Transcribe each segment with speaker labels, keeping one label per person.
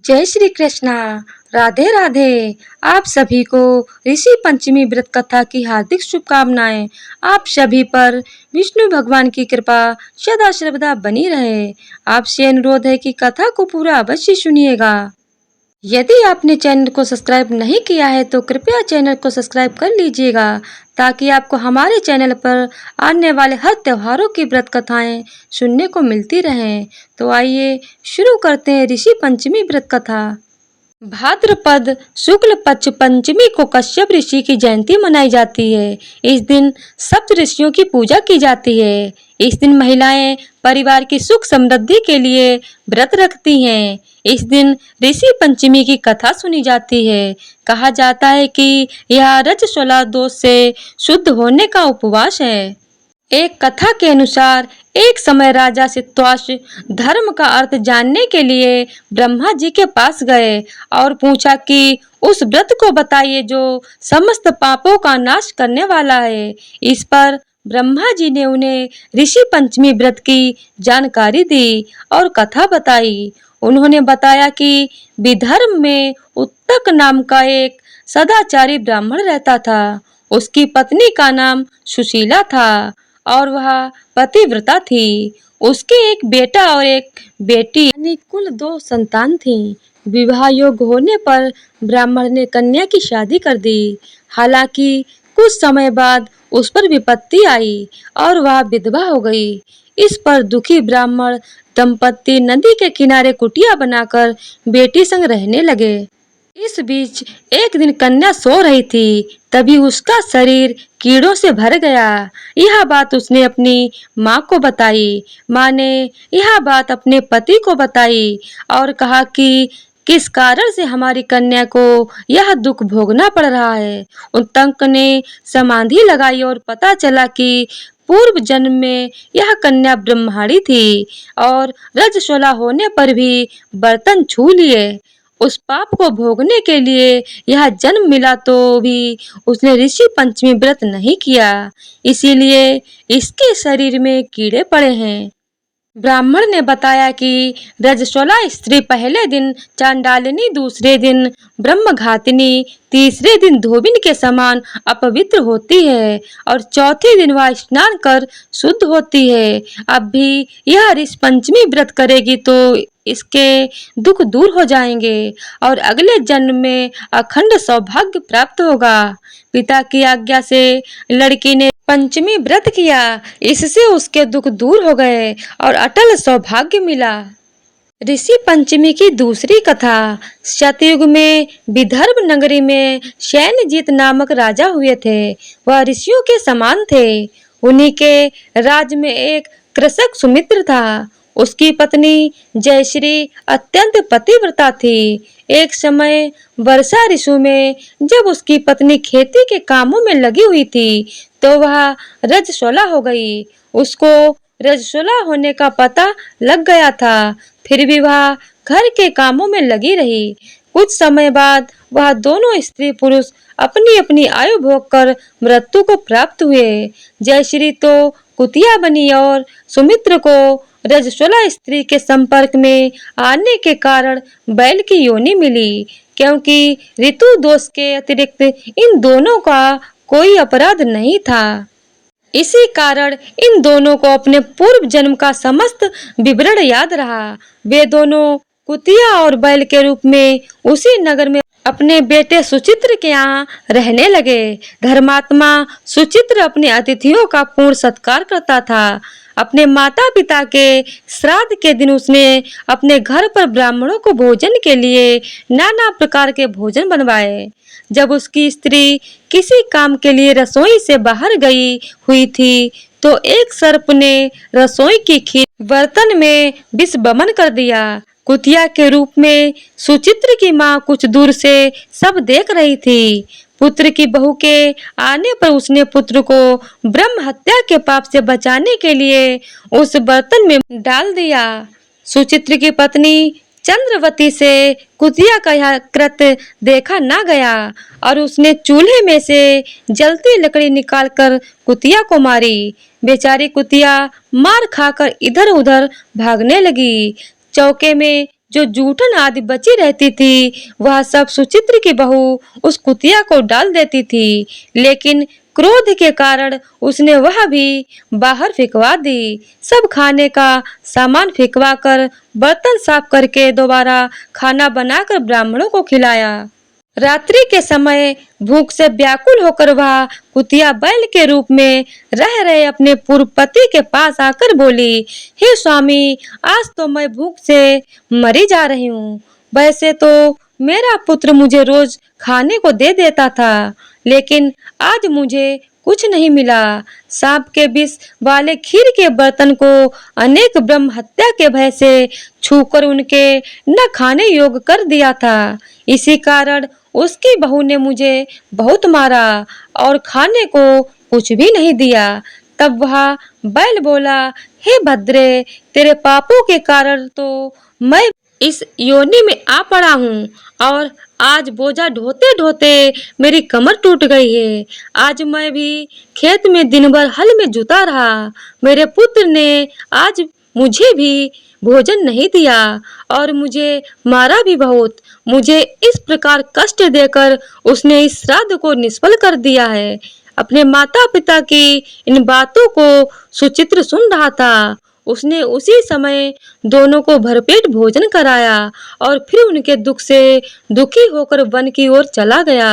Speaker 1: जय श्री कृष्णा। राधे राधे। आप सभी को ऋषि पंचमी व्रत कथा की हार्दिक शुभकामनाएं। आप सभी पर विष्णु भगवान की कृपा सदा सर्वदा बनी रहे। आपसे अनुरोध है कि कथा को पूरा अवश्य सुनिएगा। यदि आपने चैनल को सब्सक्राइब नहीं किया है तो कृपया चैनल को सब्सक्राइब कर लीजिएगा ताकि आपको हमारे चैनल पर आने वाले हर त्योहारों की व्रत कथाएं सुनने को मिलती रहें। तो आइए शुरू करते हैं ऋषि पंचमी व्रत कथा। भाद्रपद शुक्ल पक्ष पंचमी को कश्यप ऋषि की जयंती मनाई जाती है। इस दिन सप्त ऋषियों की पूजा की जाती है। इस दिन महिलाएं परिवार की सुख समृद्धि के लिए व्रत रखती हैं। इस दिन ऋषि पंचमी की कथा सुनी जाती है। कहा जाता है कि यह रजस्वला दोष से शुद्ध होने का उपवास है। एक कथा के अनुसार एक समय राजा सित्वाश्व धर्म का अर्थ जानने के लिए ब्रह्मा जी के पास गए और पूछा कि उस व्रत को बताइए जो समस्त पापों का नाश करने वाला है। इस पर ब्रह्मा जी ने उन्हें ऋषि पंचमी व्रत की जानकारी दी और कथा बताई। उन्होंने बताया कि विदर्भ में उत्तक नाम का एक सदाचारी ब्राह्मण रहता था। उसकी पत्नी का नाम सुशीला था और वह पतिव्रता थी। उसके एक बेटा और एक बेटी यानी कुल 2 संतान थी। विवाह योग्य होने पर ब्राह्मण ने कन्या की शादी कर दी। हालांकि कुछ समय बाद उस पर विपत्ति आई और वह विधवा हो गई। इस पर दुखी ब्राह्मण दंपत्ति नदी के किनारे कुटिया बनाकर बेटी संग रहने लगे। इस बीच एक दिन कन्या सो रही थी, तभी उसका शरीर कीड़ों से भर गया। यह बात उसने अपनी माँ को बताई। माँ ने यह बात अपने पति को बताई और कहा कि किस कारण से हमारी कन्या को यह दुख भोगना पड़ रहा है। उत्तक ने समाधि लगाई और पता चला कि पूर्व जन्म में यह कन्या ब्रह्मचारी थी और रजस्वला होने पर भी बर्तन छू लिए। उस पाप को भोगने के लिए यह जन्म मिला तो भी उसने ऋषि पंचमी व्रत नहीं किया, इसीलिए इसके शरीर में कीड़े पड़े हैं। ब्राह्मण ने बताया कि रजस्वला स्त्री पहले दिन चांडालिनी, दूसरे दिन ब्रह्मघातिनी, तीसरे दिन धोबिन के समान अपवित्र होती है और चौथे दिन वह स्नान कर शुद्ध होती है। अब भी यह ऋषि पंचमी व्रत करेगी तो इसके दुख दूर हो जाएंगे और अगले जन्म में अखंड सौभाग्य प्राप्त होगा। पिता की आज्ञा से लड़की ने पंचमी व्रत किया। इससे उसके दुख दूर हो गए और अटल सौभाग्य मिला। ऋषि पंचमी की दूसरी कथा। सतयुग में विदर्भ नगरी में सैन्यजीत नामक राजा हुए थे। वह ऋषियों के समान थे। उन्हीं के राज में एक कृषक सुमित्र था। उसकी पत्नी जयश्री अत्यंत पतिव्रता थी। एक समय वर्षा ऋतु में जब उसकी पत्नी खेती के कामों में लगी हुई थी तो वह रजस्वला हो गई। उसको रजस्वला होने का पता लग गया था, फिर भी वह घर के कामों में लगी रही। कुछ समय बाद वह दोनों स्त्री पुरुष अपनी अपनी आयु भोग कर मृत्यु को प्राप्त हुए। जयश्री तो कुतिया बनी और सुमित्र को रजस्वला स्त्री के संपर्क में आने के कारण बैल की योनि मिली, क्योंकि ऋतु दोष के अतिरिक्त इन दोनों का कोई अपराध नहीं था। इसी कारण इन दोनों को अपने पूर्व जन्म का समस्त विवरण याद रहा। वे दोनों कुतिया और बैल के रूप में उसी नगर में अपने बेटे सुचित्र के यहाँ रहने लगे। धर्मात्मा सुचित्र अपने अतिथियों का पूर्ण सत्कार करता था। अपने माता पिता के श्राद्ध के दिन उसने अपने घर पर ब्राह्मणों को भोजन के लिए नाना प्रकार के भोजन बनवाए। जब उसकी स्त्री किसी काम के लिए रसोई से बाहर गई हुई थी तो एक सर्प ने रसोई की खीर बर्तन में विष वमन कर दिया। कुतिया के रूप में सुचित्र की माँ कुछ दूर से सब देख रही थी। पुत्र की बहू के आने पर उसने पुत्र को ब्रह्म हत्या के पाप से बचाने के लिए उस बर्तन में डाल दिया। सुचित्र की पत्नी चंद्रवती से कुतिया का यह कृत्य देखा ना गया और उसने चूल्हे में से जलती लकड़ी निकालकर कुतिया को मारी। बेचारी कुतिया मार खाकर इधर उधर भागने लगी। चौके में जो जूठन आदि बची रहती थी वह सब सुचित्र की बहू उस कुतिया को डाल देती थी, लेकिन क्रोध के कारण उसने वह भी बाहर फेंकवा दी। सब खाने का सामान फेंकवा कर बर्तन साफ करके दोबारा खाना बनाकर ब्राह्मणों को खिलाया। रात्रि के समय भूख से व्याकुल होकर वह कुतिया बैल के रूप में रह रहे अपने पूर्व पति के पास आकर बोली, हे स्वामी, आज तो मैं भूख से मरी जा रही हूँ। वैसे तो मेरा पुत्र मुझे रोज खाने को दे देता था, लेकिन आज मुझे कुछ नहीं मिला। सांप के विष वाले खीर के बर्तन को अनेक ब्रह्म हत्या के भय से छूकर उनके न खाने योग्य कर दिया था। इसी कारण उसकी बहू ने मुझे बहुत मारा और खाने को कुछ भी नहीं दिया। तब वह बैल बोला, हे भद्रे, तेरे पापों के कारण तो मैं इस योनि में आ पड़ा हूँ और आज बोझा ढोते ढोते मेरी कमर टूट गई है। आज मैं भी खेत में दिन भर हल में जुता रहा। मेरे पुत्र ने आज मुझे भी भोजन नहीं दिया और मुझे मारा भी बहुत। मुझे इस प्रकार कष्ट देकर उसने इस श्राद्ध को निष्फल कर दिया है। अपने माता पिता की इन बातों को सुचित्र सुन रहा था। उसने उसी समय दोनों को भरपेट भोजन कराया और फिर उनके दुख से दुखी होकर वन की ओर चला गया।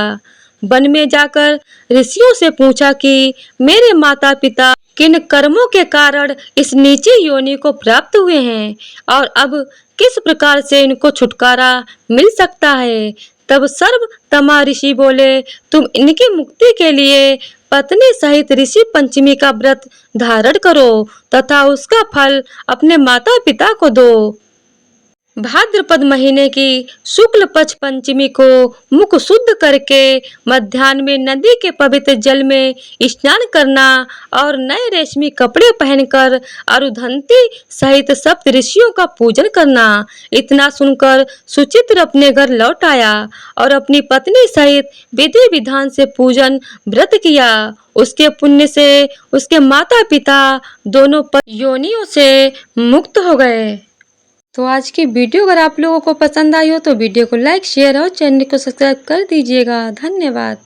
Speaker 1: वन में जाकर ऋषियों से पूछा कि मेरे माता पिता किन कर्मों के कारण इस नीची योनि को प्राप्त हुए हैं और अब किस प्रकार से इनको छुटकारा मिल सकता है। तब सर्वतमा ऋषि बोले, तुम इनकी मुक्ति के लिए पत्नी सहित ऋषि पंचमी का व्रत धारण करो तथा उसका फल अपने माता पिता को दो। भाद्रपद महीने की शुक्ल पक्ष पंचमी को मुख शुद्ध करके मध्याह्न में नदी के पवित्र जल में स्नान करना और नए रेशमी कपड़े पहनकर अरुधंती सहित सप्त ऋषियों का पूजन करना। इतना सुनकर सुचित्र अपने घर लौट आया और अपनी पत्नी सहित विधि विधान से पूजन व्रत किया। उसके पुण्य से उसके माता पिता दोनों योनियों से मुक्त हो गए। तो आज की वीडियो अगर आप लोगों को पसंद आई हो तो वीडियो को लाइक, शेयर और चैनल को सब्सक्राइब कर दीजिएगा। धन्यवाद।